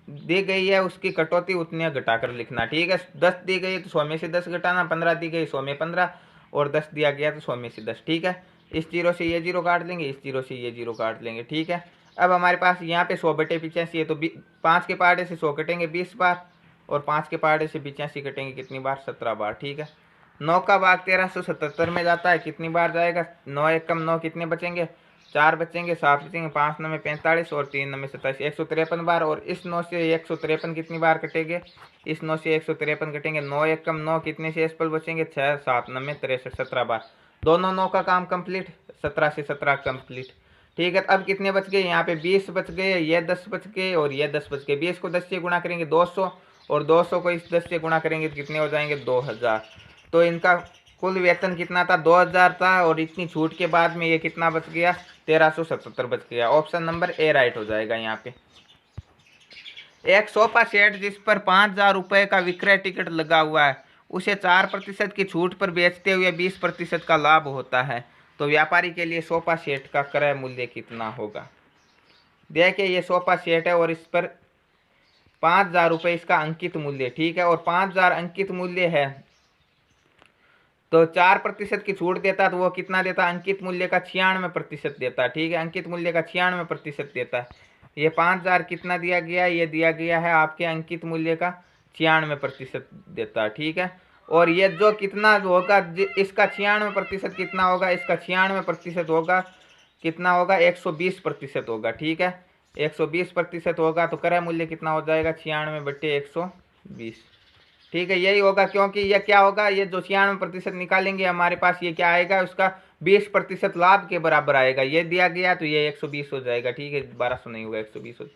दी गई है उसकी कटौती उतने घटाकर लिखना। ठीक है, 10 दी गई तो 100 में से 10 घटाना, 15 दी गई 100 में 15, और 10 दिया गया तो 100 में से 10। ठीक है, इस 0 से ये 0 काट लेंगे, इस 0 से ये 0 काट लेंगे। ठीक है, अब हमारे पास यहाँ पे 100/85 है, तो 5 के पहाड़े से 100 कटेंगे 20 बार, और 5 के पहाड़े से 85 कटेंगे कितनी बार, 17 बार। ठीक है, 9 का भाग 1,377 में जाता है, कितनी बार जाएगा, 9 एकम 9 कितने बचेंगे, 4 बचेंगे, 7 बचेंगे, 5 9 में 45 और 3 9 में 27, 153 बार। और इस 9 से 153 कितनी बार कटेंगे, इस 9 से 153 कटेंगे, 9 एकम 9 कितने शेष पल बचेंगे, 6 7 9 में 63, 17 बार। दोनों 9 का काम कंप्लीट, 17 से 17 कंप्लीट। ठीक है, अब कितने बच गए, यहाँ पे 20 बच गए, ये 10 बच गए और ये 10 बच गए। 20 को 10 से गुणा करेंगे 200, और 200 को इस 10 से गुणा करेंगे तो कितने हो जाएंगे, 2,000। तो इनका कुल वेतन कितना था, 2,000 था, और इतनी छूट के बाद में ये कितना बच गया, 1,377 बच गया। ऑप्शन नंबर ए राइट हो जाएगा यहाँ पे। एक सोफा सेट जिस पर 5,000 रुपये का विक्रय टिकट लगा हुआ है, उसे 4% की छूट पर बेचते हुए 20% का लाभ होता है, तो व्यापारी के लिए सोफा सेट का क्रय मूल्य कितना होगा। देखिए ये सोफा सेट है और इस पर 5,000 रुपये इसका अंकित मूल्य। ठीक है, और 5,000 अंकित मूल्य है, तो 4% की छूट देता तो वो कितना देता, अंकित मूल्य का 96% देता। ठीक है, अंकित मूल्य का 96% देता है। ये 5,000 कितना दिया गया है, ये दिया गया है आपके अंकित मूल्य का 96% देता है। ठीक है, और ये जो कितना होगा, इसका 96% कितना होगा, इसका 96% होगा, कितना होगा, 120% होगा। ठीक है, 120% होगा तो क्रय मूल्य कितना हो जाएगा, 96/120। ठीक है, यही होगा, क्योंकि ये क्या होगा, ये जो 96% निकालेंगे हमारे पास ये क्या आएगा, उसका 20% लाभ के बराबर आएगा। ये दिया गया तो ये 120 हो जाएगा। ठीक है, 1200 नहीं होगा, 120 हो।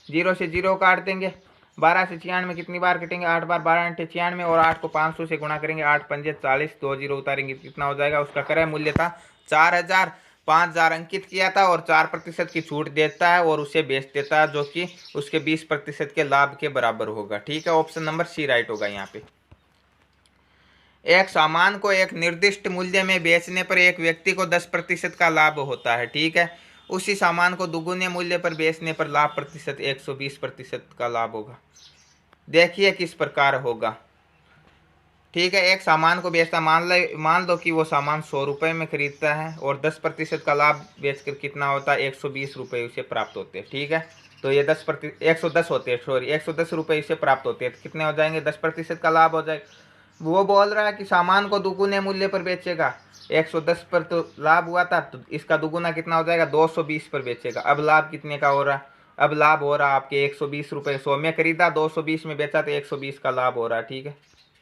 0 से 0 काट देंगे। 12 से 96 कितनी बार कटेंगे, 8 बार, 12 × 96 और 8 को 500 से गुणा करेंगे, 8 पंजे 40, 2 0 उतारेंगे, कितना हो जाएगा, उसका क्रय मूल्य था 4000। 5000 अंकित किया था और 4% की छूट देता है और उसे बेच देता है, जो कि उसके 20% के लाभ के बराबर होगा। ठीक है, ऑप्शन नंबर सी राइट होगा यहाँ पे। एक सामान को एक निर्दिष्ट मूल्य में बेचने पर एक व्यक्ति को 10% का लाभ होता है। ठीक है, उसी सामान को दुगुने मूल्य पर बेचने पर लाभ प्रतिशत 120% का लाभ होगा। देखिए किस प्रकार होगा। ठीक है, एक सामान को बेचता, मान लो कि वो सामान 100 रुपये में खरीदता है और 10% का लाभ बेचकर कितना होता है, 120 रुपये उसे प्राप्त होते हैं। ठीक है, तो ये 110 होते हैं, सॉरी 110 रुपये इसे प्राप्त होते हैं, तो कितने हो जाएंगे, 10% का लाभ हो जाएगा। वो बोल रहा है कि सामान को दुगुने मूल्य पर बेचेगा, 110 पर तो लाभ हुआ था, तो इसका दुगुना कितना हो जाएगा, 220 पर बेचेगा। अब लाभ कितने का हो रहा है, अब लाभ हो रहा है आपके 120 रुपये। 100 में खरीदा, 220 में बेचा, तो 120 का लाभ हो रहा है। ठीक है,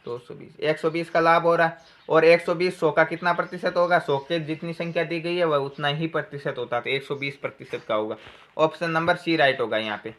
120 का लाभ हो रहा है। और 120 100 का कितना प्रतिशत होगा, 100 के जितनी संख्या दी गई है वह उतना ही प्रतिशत होता है, तो 120% का होगा। ऑप्शन नंबर सी राइट होगा यहाँ पे।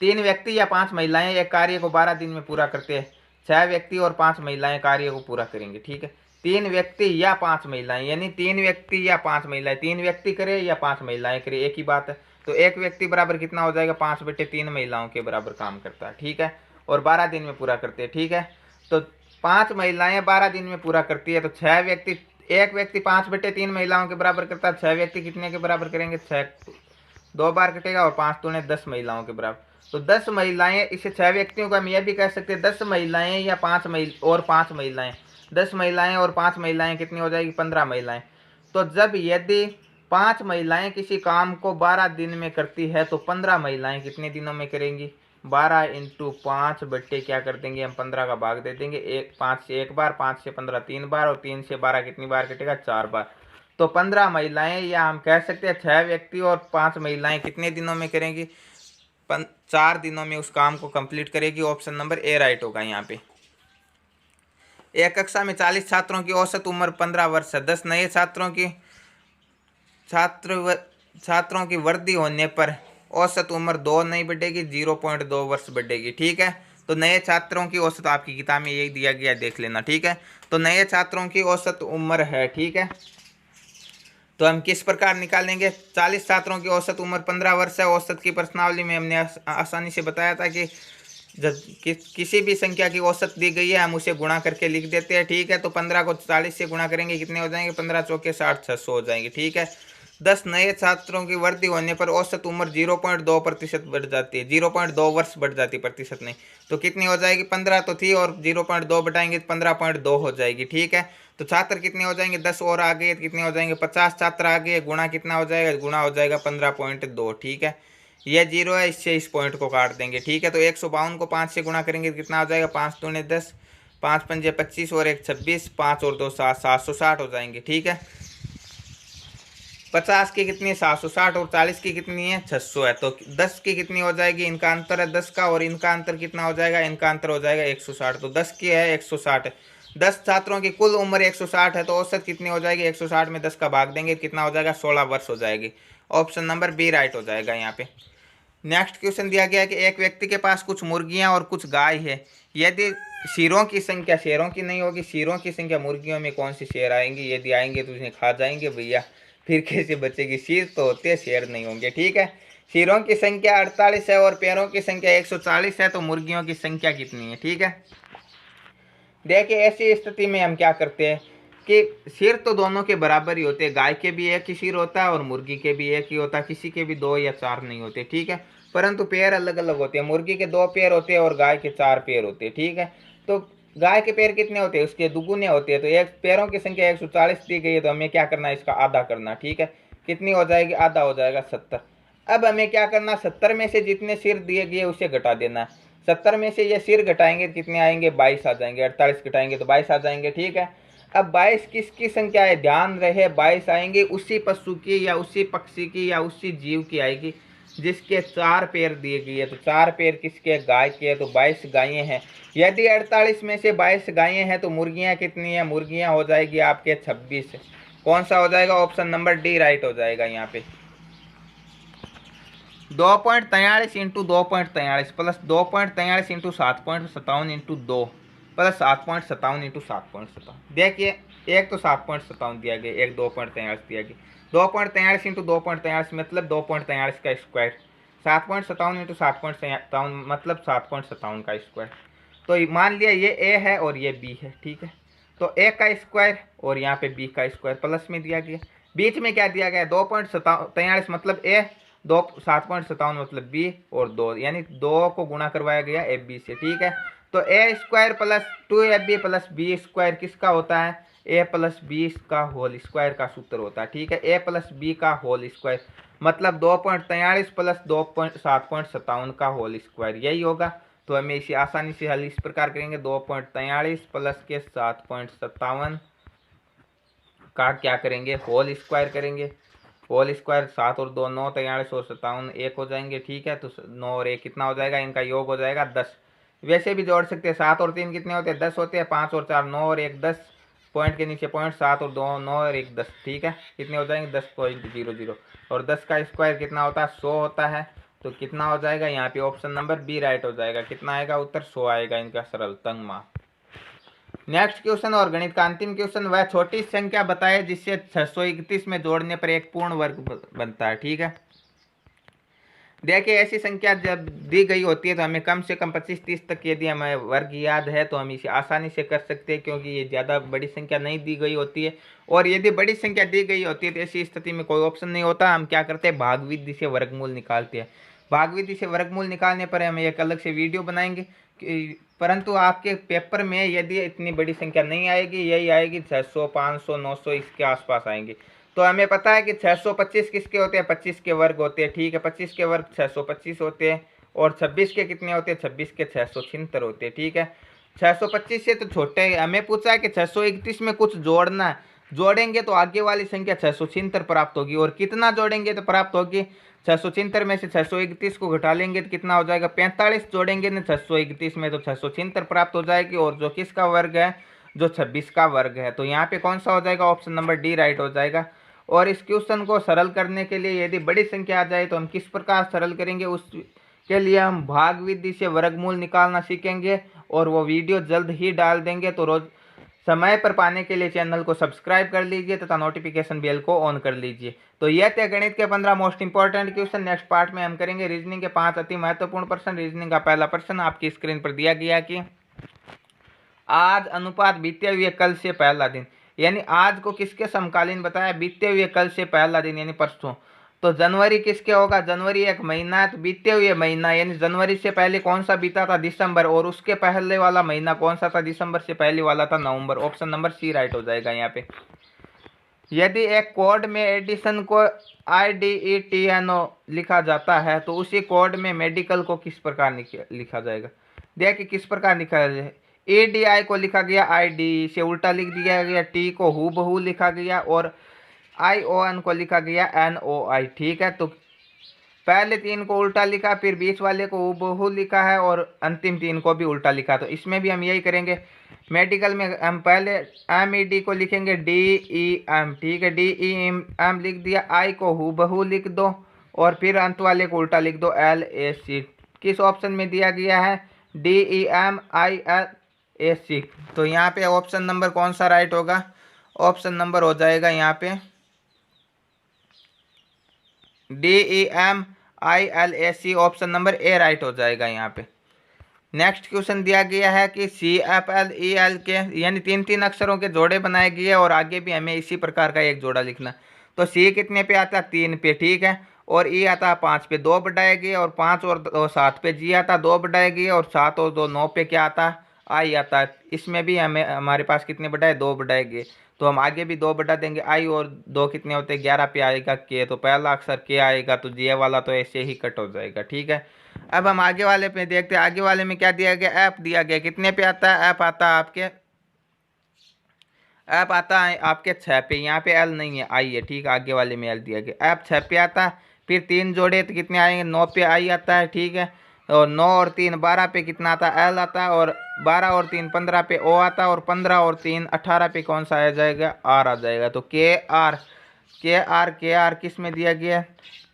3 व्यक्ति या 5 महिलाएं एक कार्य को 12 दिन में पूरा करते हैं। 6 व्यक्ति और 5 महिलाएं कार्य को पूरा करेंगे। ठीक है, 3 व्यक्ति या 5 महिलाएं, यानी 3 व्यक्ति या 5 महिलाएं, 3 व्यक्ति करे या 5 महिलाएं करे, एक ही बात है। तो एक व्यक्ति बराबर कितना हो जाएगा, 5/3 महिलाओं के बराबर काम करता है। ठीक है, और 12 दिन में पूरा करते हैं। ठीक है, तो 5 महिलाएं 12 दिन में पूरा करती है, तो 6 व्यक्ति, एक व्यक्ति 5/3 महिलाओं के बराबर करता है, 6 व्यक्ति कितने के बराबर करेंगे, 6 2 बार कटेगा और 5 दूने 10 महिलाओं के बराबर। तो 10 महिलाएं, इसे 6 व्यक्तियों को हम यह भी कह सकते हैं 10 महिलाएं या 5 और 5 महिलाएं। 10 महिलाएं और 5 महिलाएं कितनी हो जाएगी, 15 महिलाएं। तो जब यदि 5 महिलाएं किसी काम को 12 दिन में करती है तो 15 महिलाएं कितने दिनों में करेंगी, 12 × 5 बट्टे क्या कर देंगे हम, 15 का भाग दे देंगे, 5 से 1 बार, 5 से 15 3 बार और 3 से 12 कितनी बार कटेगा, 4 बार। तो 15 महिलाएं, या हम कह सकते हैं 6 व्यक्ति और 5 महिलाएं कितने दिनों में करेंगी, 4 दिनों में उस काम को कंप्लीट करेगी। ऑप्शन नंबर ए राइट होगा यहाँ पे। एक कक्षा में 40 छात्रों की औसत उम्र 15 वर्ष है। 10 नए छात्रों की वृद्धि होने पर औसत उम्र 2 नहीं बढ़ेगी, 0.2 वर्ष बढ़ेगी। ठीक है, तो नए छात्रों की औसत आपकी किताब में यही दिया गया, देख लेना। ठीक है, तो नए छात्रों की औसत उम्र है। ठीक है, तो हम किस प्रकार निकालेंगे, 40 छात्रों की औसत उम्र 15 वर्ष है। औसत की प्रश्नावली में हमने आसानी से बताया था कि जब किसी भी संख्या की औसत दी गई है हम उसे गुणा करके लिख देते हैं। ठीक है, तो 15 को 40 से गुणा करेंगे, कितने हो जाएंगे, 15 चौके 60, 600 हो जाएंगे। ठीक है, 10 नए छात्रों की वृद्धि होने पर औसत उम्र 0.2% बढ़ जाती है, 0.2 वर्ष बढ़ जाती है, प्रतिशत नहीं। तो कितनी हो जाएगी, 15 तो थी और 0.2 बढ़ाएंगे तो 15.2 हो जाएगी। ठीक है, तो छात्र कितने हो जाएंगे, 10 और आ गए, कितने हो जाएंगे, 50 छात्र आ गए, गुणा कितना हो जाएगा, गुणा हो जाएगा 15.2। ठीक है, यह 0 है, इससे इस पॉइंट को काट देंगे। ठीक है, तो 152 को 5 से गुणा करेंगे कितना हो जाएगा, 5 दूने 10, 5 पंजे 25 और 1 26, 5 और 2 7, 760 हो जाएंगे। ठीक है, 50 की कितनी है, 760 और 40 की कितनी है, 600 है। तो 10 की कितनी हो जाएगी, इनका अंतर है 10 का, और इनका अंतर कितना हो जाएगा, इनका अंतर हो जाएगा 160। तो 10 की है 160 है। 10 छात्रों की कुल उम्र 160 है, तो औसत कितनी हो जाएगी, 160 में 10 का भाग देंगे, कितना हो जाएगा, 16 वर्ष हो जाएगी। ऑप्शन नंबर बी राइट हो जाएगा यहाँ पे। नेक्स्ट क्वेश्चन दिया गया है कि एक व्यक्ति के पास कुछ मुर्गियां और कुछ गाय है। यदि शेरों की संख्या, शेरों की नहीं होगी, शेरों की संख्या, मुर्गियों में कौन सी शेर आएंगी, यदि आएंगे तो उन्हें खा जाएंगे भैया, फिर कैसे बचेगी, शेर तो होते हैं, शेर नहीं होंगे। ठीक है, शेरों की संख्या 48 है और पैरों की संख्या 140 है, तो मुर्गियों की संख्या कितनी है। ठीक है, देखिए ऐसी स्थिति में हम क्या करते हैं कि सिर तो दोनों के बराबर ही होते हैं, गाय के भी एक ही सिर होता है और मुर्गी के भी एक ही होता है, किसी के भी 2 या 4 नहीं होते। ठीक है, परंतु पैर अलग अलग होते हैं, मुर्गी के 2 पैर होते हैं और गाय के 4 पैर होते हैं। ठीक है, तो गाय के पैर कितने होते हैं, उसके दुगुने होते हैं, तो एक पैरों की संख्या 140 दी गई है, तो हमें क्या करना है, इसका आधा करना। ठीक है, कितनी हो जाएगी, आधा हो जाएगा 70। अब हमें क्या करना, 70 में से जितने सिर दिए गए उसे घटा देना है। 70 में से ये सिर घटाएंगे तो कितने आएंगे, 22 आ जाएंगे। 48 घटाएंगे तो 22 आ जाएंगे, ठीक है। अब 22 किसकी संख्या है, ध्यान रहे 22 आएंगे उसी पशु की या उसी पक्षी की या उसी जीव की आएगी जिसके 4 पैर दिए गए है। तो 4 पैर किसके, गाय के, तो 22 गायें हैं। यदि 48 में से 22 गायें हैं तो मुर्गियां कितनी है, मुर्गियां हो जाएगी आपके 26। कौन सा हो जाएगा, ऑप्शन नंबर डी राइट हो जाएगा यहाँ पे। 2.43 into 2.43 plus 2.43 into 7.57 into 2 plus 7.57 into 7.57। देखिए एक तो 7.57 दिया गया, एक 2.43 दिया गया। 2.43 इंटू 2.43 मतलब 2.43 का स्क्वायर, 7.57 इंटू 7.57 मतलब 7.57 का स्क्वायर। तो मान लिया ये ए है और ये बी है, ठीक है। तो ए का स्क्वायर और यहाँ पे बी का स्क्वायर प्लस में दिया गया। बीच में क्या दिया गया, 2.43 मतलब ए, 7.57 मतलब बी और 2 यानी 2 को गुणा करवाया गया ए बी से, ठीक है। तो A square plus 2ab plus B square किसका होता है, ए प्लस बी का होल स्क्वायर का सूत्र होता है, ठीक है। ए प्लस बी का होल स्क्वायर मतलब 2.43 प्लस 7.57 का होल स्क्वायर, यही होगा। तो हमें इसे आसानी से हल इस प्रकार करेंगे, 2.43 प्लस के 7.57 का क्या करेंगे, होल स्क्वायर करेंगे। होल स्क्वायर 7 और 2 9, 43 और 57 1 हो जाएंगे, ठीक है। तो 9 और 1 कितना हो जाएगा, इनका योग हो जाएगा 10। वैसे भी जोड़ सकते हैं, 7 और 3 कितने होते हैं, 10 होते हैं। 5 और 4 9 और 1 10, पॉइंट के नीचे पॉइंट, 7 और 2 9 और 1 10, ठीक है। कितने हो जाएंगे 10.00 और 10 का स्क्वायर कितना होता है, 100 होता है। तो कितना हो जाएगा यहाँ पे, ऑप्शन नंबर बी राइट हो जाएगा। कितना आएगा उत्तर, 100 आएगा इनका सरल तंग मान। नेक्स्ट क्वेश्चन और गणित का अंतिम क्वेश्चन, वह छोटी संख्या बताए जिससे 631 में जोड़ने पर एक पूर्ण वर्ग बनता है, ठीक है। देखिए ऐसी संख्या जब दी गई होती है तो हमें कम से कम 25-30 तक यदि हमें वर्ग याद है तो हम इसे आसानी से कर सकते हैं, क्योंकि ये ज़्यादा बड़ी संख्या नहीं दी गई होती है। और यदि बड़ी संख्या दी गई होती है तो ऐसी स्थिति में कोई ऑप्शन नहीं होता, हम क्या करते हैं, भाग विधि से वर्गमूल निकालते हैं। भाग विधि से वर्गमूल निकालने पर हम एक अलग से वीडियो बनाएंगे, परंतु आपके पेपर में यदि इतनी बड़ी संख्या नहीं आएगी, यही आएगी 600 500 900 इसके आसपास आएंगी। तो हमें पता है कि 625 किसके होते हैं, 25 के वर्ग होते हैं, ठीक है। 25 के वर्ग 625 होते हैं और 26 के कितने होते हैं, 26 के 676 होते हैं, ठीक है। 625 से तो छोटे, हमें पूछा है कि 631 में कुछ जोड़ना है, जोड़ेंगे तो आगे वाली संख्या 676 प्राप्त होगी। और कितना जोड़ेंगे तो प्राप्त होगी, 676 में से 631 को घटा लेंगे तो कितना हो जाएगा, 45 जोड़ेंगे ना 631 में तो 676 प्राप्त हो जाएगी। और जो किसका वर्ग है, जो 26 का वर्ग है। तो यहाँ पे कौन सा हो जाएगा, ऑप्शन नंबर डी राइट हो जाएगा। और इस क्वेश्चन को सरल करने के लिए यदि बड़ी संख्या आ जाए तो हम किस प्रकार सरल करेंगे, उसके लिए हम भाग विधि से वर्गमूल निकालना सीखेंगे और वो वीडियो जल्द ही डाल देंगे। तो रोज समय पर पाने के लिए चैनल को सब्सक्राइब कर लीजिए तथा नोटिफिकेशन बेल को ऑन कर लीजिए। तो यह थे गणित के 15 most important question. Next part में हम करेंगे रीजनिंग के 5 अति महत्वपूर्ण प्रश्न। रीजनिंग का पहला प्रश्न आपकी स्क्रीन पर दिया गया कि आज अनुपात बीते हुए कल से पहला दिन, यानी आज को किसके समकालीन बताया, बीते हुए कल से पहला दिन यानी परसों। तो जनवरी किसके होगा, जनवरी एक महीना है तो बीते हुए महीना यानी जनवरी से पहले कौन सा बीता था, दिसंबर। और उसके पहले वाला महीना कौन सा था, दिसंबर से पहले वाला था नवंबर। ऑप्शन नंबर सी राइट हो जाएगा यहाँ पे। यदि एक कोड में एडिशन को IDETNO लिखा जाता है तो उसी कोड में मेडिकल को किस प्रकार लिखा जाएगा। देखिए किस प्रकार लिखा जाए, ADI को लिखा गया IDE से उल्टा लिख दिया गया, T को हूबहू लिखा गया और ION को लिखा गया NOI, ठीक है। तो पहले 3 को उल्टा लिखा, फिर बीच वाले को हूबहू लिखा है और अंतिम 3 को भी उल्टा लिखा। तो इसमें भी हम यही करेंगे। मेडिकल में हम पहले MED को लिखेंगे DEM, ठीक है, DEM लिख दिया, I को हूबहू लिख दो और फिर अंत वाले को उल्टा लिख दो LAC। किस ऑप्शन में दिया गया है, DEMILAC। तो यहाँ पे ऑप्शन नंबर कौन सा राइट होगा, ऑप्शन नंबर हो जाएगा यहाँ पे DEMILAC, option number A right हो जाएगा यहाँ पे। नेक्स्ट क्वेश्चन दिया गया है कि CFLEL के यानी 3-3 अक्षरों के जोड़े बनाए गए और आगे भी हमें इसी प्रकार का एक जोड़ा लिखना। तो C कितने पे आता है, 3 पे, ठीक है। और E आता है 5 पे, 2 बढ़ाए गए और 5 और 2 7 पे। G आता है 2 बढ़ाए गए और 7 और 2 9 पे क्या आता है, I आता है। इसमें भी हमें हमारे पास कितने बढ़ाए, 2 बढ़ाए गए, तो हम आगे भी 2 बढ़ा देंगे। I और 2 कितने होते हैं, 11 पे आएगा K, तो पहला अक्षर K आएगा, तो J वाला तो ऐसे ही कट हो जाएगा, ठीक है। अब हम आगे वाले पे देखते हैं। आगे वाले में क्या दिया गया, ऐप दिया गया। कितने पे आता है, ऐप आता है आपके 6 पे। यहाँ पे एल नहीं है, आई है, ठीक है। आगे वाले में एल दिया गया, ऐप 6 पे आता है। फिर 3 जोड़े तो कितने आएंगे, 9 पे आई आता है, ठीक है। और 9 और 3 12 पे कितना आता है, एल आता है। और 12 और 3 15 पे ओ आता है। और 15 और 3 18 पे कौन सा आ जाएगा, आर आ जाएगा। तो के आर किस में दिया गया,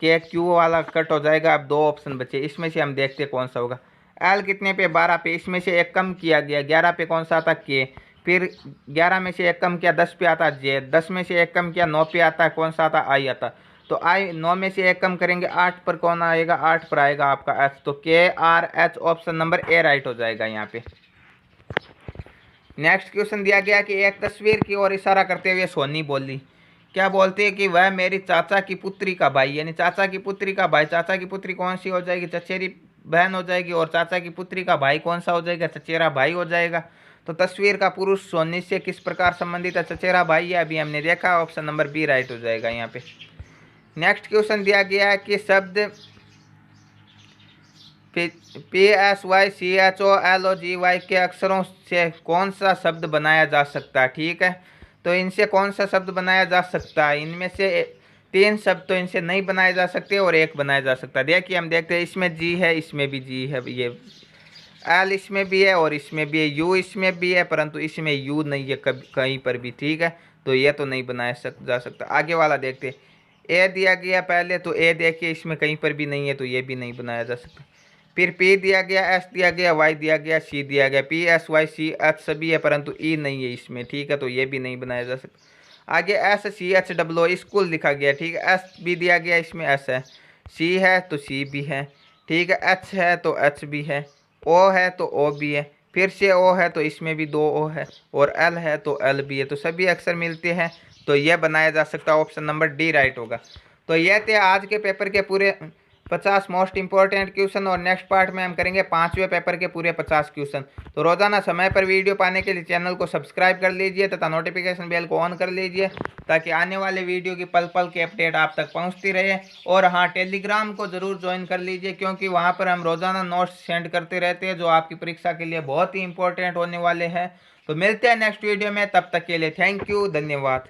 के क्यू वाला कट हो जाएगा। अब 2 ऑप्शन बचे, इसमें से हम देखते हैं कौन सा होगा। एल कितने पे, 12 पे, इसमें से एक कम किया गया, 11 पे कौन सा आता के। फिर 11 में से एक कम किया, 10 पे आता जे। 10 में से एक कम किया, 9 पे आता है, कौन सा आता, आई आता। तो आई 9 में से एक कम करेंगे, 8 पर कौन आएगा, 8 पर आएगा आपका एच। तो के R H option number A right हो जाएगा यहाँ पे। नेक्स्ट क्वेश्चन दिया गया कि एक तस्वीर की ओर इशारा करते हुए सोनी बोली, क्या बोलते हैं कि वह मेरी चाचा की पुत्री का भाई, यानी चाचा की पुत्री का भाई। चाचा की पुत्री कौन सी हो जाएगी, चचेरी बहन हो जाएगी। और चाचा की पुत्री का भाई कौन सा हो जाएगा, चचेरा भाई हो जाएगा। तो तस्वीर का पुरुष सोनी से किस प्रकार संबंधित है, चचेरा भाई है, अभी हमने देखा। ऑप्शन नंबर बी राइट हो जाएगा यहाँ पे। नेक्स्ट क्वेश्चन दिया गया है कि शब्द PSYCHOLOGY के अक्षरों से कौन सा शब्द बनाया जा सकता है, ठीक है। तो इनसे कौन सा शब्द बनाया जा सकता है, इनमें से 3 शब्द तो इनसे नहीं बनाए जा सकते और एक बनाया जा सकता है। देखिए हम देखते हैं, इसमें जी है, इसमें भी जी है, ये एल इसमें भी है और इसमें भी है, यू इसमें भी है, परंतु इसमें यू नहीं है कहीं पर भी, ठीक है। तो ये तो नहीं बनाया जा सकता। आगे वाला देखते हैं, ए दिया गया पहले, तो ए देखिए इसमें कहीं पर भी नहीं है, तो ये भी नहीं बनाया जा सकता। फिर पी दिया गया, एस दिया गया, वाई दिया गया, सी दिया गया। P S Y C H सभी है, परंतु ई नहीं है इसमें, ठीक है। तो ये भी नहीं बनाया जा सकता। आगे S C H W school लिखा गया, ठीक है। एस भी दिया गया, इसमें एस है। सी है तो सी भी है, ठीक है। एच है तो एच भी है। ओ है तो ओ भी है। फिर से ओ है तो इसमें भी 2 ओ है। और एल है तो एल भी है। तो सभी अक्षर मिलते हैं, तो यह बनाया जा सकता है। ऑप्शन नंबर डी राइट होगा। तो यह थे आज के पेपर के पूरे 50 मोस्ट इंपॉर्टेंट क्वेश्चन। और नेक्स्ट पार्ट में हम करेंगे 5वें पेपर के पूरे 50 क्वेश्चन। तो रोजाना समय पर वीडियो पाने के लिए चैनल को सब्सक्राइब कर लीजिए तथा नोटिफिकेशन बेल को ऑन कर लीजिए, ताकि आने वाले वीडियो की पल पल की अपडेट आप तक पहुंचती रहे। और हाँ, टेलीग्राम को ज़रूर ज्वाइन कर लीजिए, क्योंकि वहाँ पर हम रोजाना नोट्स सेंड करते रहते हैं, जो आपकी परीक्षा के लिए बहुत ही इंपॉर्टेंट होने वाले हैं। तो मिलते हैं नेक्स्ट वीडियो में, तब तक के लिए थैंक यू, धन्यवाद।